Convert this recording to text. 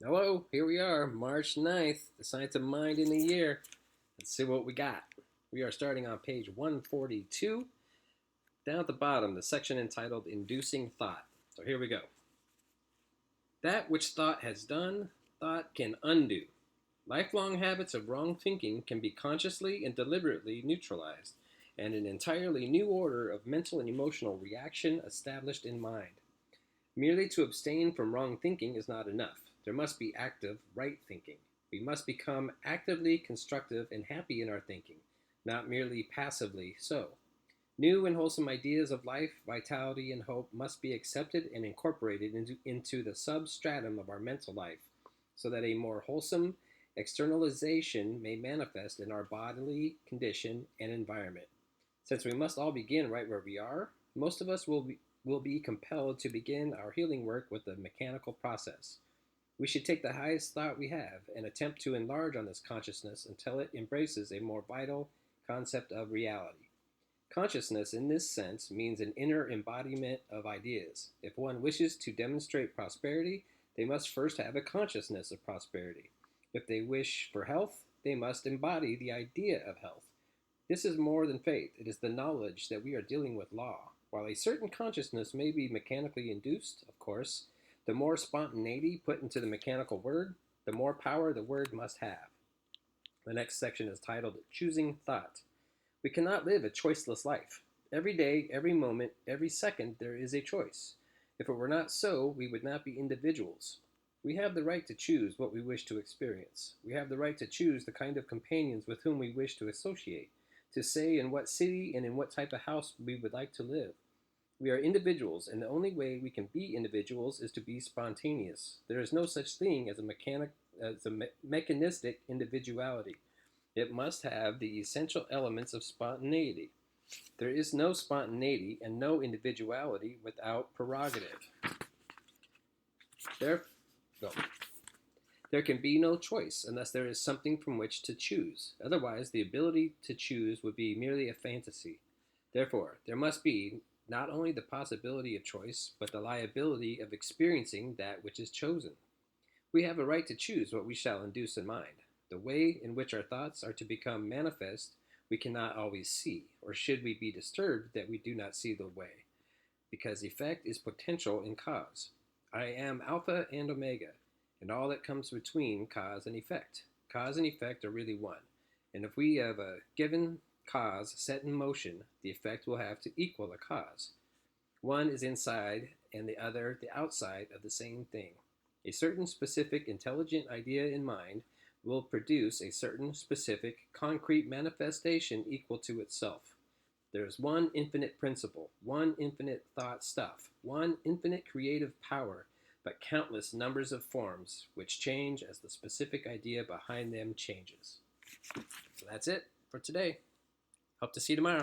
Hello, here we are, March 9th, the science of mind in a year. Let's see what we got. We are starting on page 142. Down at the bottom, the section entitled Inducing Thought. So here we go. That which thought has done, thought can undo. Lifelong habits of wrong thinking can be consciously and deliberately neutralized, and an entirely new order of mental and emotional reaction established in mind. Merely to abstain from wrong thinking is not enough. There must be active, right thinking. We must become actively constructive and happy in our thinking, not merely passively so. New and wholesome ideas of life, vitality, and hope must be accepted and incorporated into the substratum of our mental life, so that a more wholesome externalization may manifest in our bodily condition and environment. Since we must all begin right where we are, most of us will be compelled to begin our healing work with a mechanical process. We should take the highest thought we have and attempt to enlarge on this consciousness until it embraces a more vital concept of reality. Consciousness, in this sense, means an inner embodiment of ideas. If one wishes to demonstrate prosperity, they must first have a consciousness of prosperity. If they wish for health, they must embody the idea of health. This is more than faith, it is the knowledge that we are dealing with law. While a certain consciousness may be mechanically induced, of course, the more spontaneity put into the mechanical word, the more power the word must have. The next section is titled Choosing Thought. We cannot live a choiceless life. Every day, every moment, every second, there is a choice. If it were not so, we would not be individuals. We have the right to choose what we wish to experience. We have the right to choose the kind of companions with whom we wish to associate, to say in what city and in what type of house we would like to live. We are individuals, and the only way we can be individuals is to be spontaneous. There is no such thing as a mechanistic individuality. It must have the essential elements of spontaneity. There is no spontaneity and no individuality without prerogative. There, no. There can be no choice unless there is something from which to choose. Otherwise, the ability to choose would be merely a fantasy. Therefore, there must be not only the possibility of choice, but the liability of experiencing that which is chosen. We have a right to choose what we shall induce in mind. The way in which our thoughts are to become manifest we cannot always see, or should we be disturbed that we do not see the way, because effect is potential in cause. I am Alpha and Omega, and all that comes between cause and effect. Cause and effect are really one, and if we have a given cause set in motion, the effect will have to equal the cause. One is inside and the other the outside of the same thing. A certain specific intelligent idea in mind will produce a certain specific concrete manifestation equal to itself. There is one infinite principle, one infinite thought stuff, one infinite creative power, but countless numbers of forms which change as the specific idea behind them changes. So that's it for today. Hope to see you tomorrow.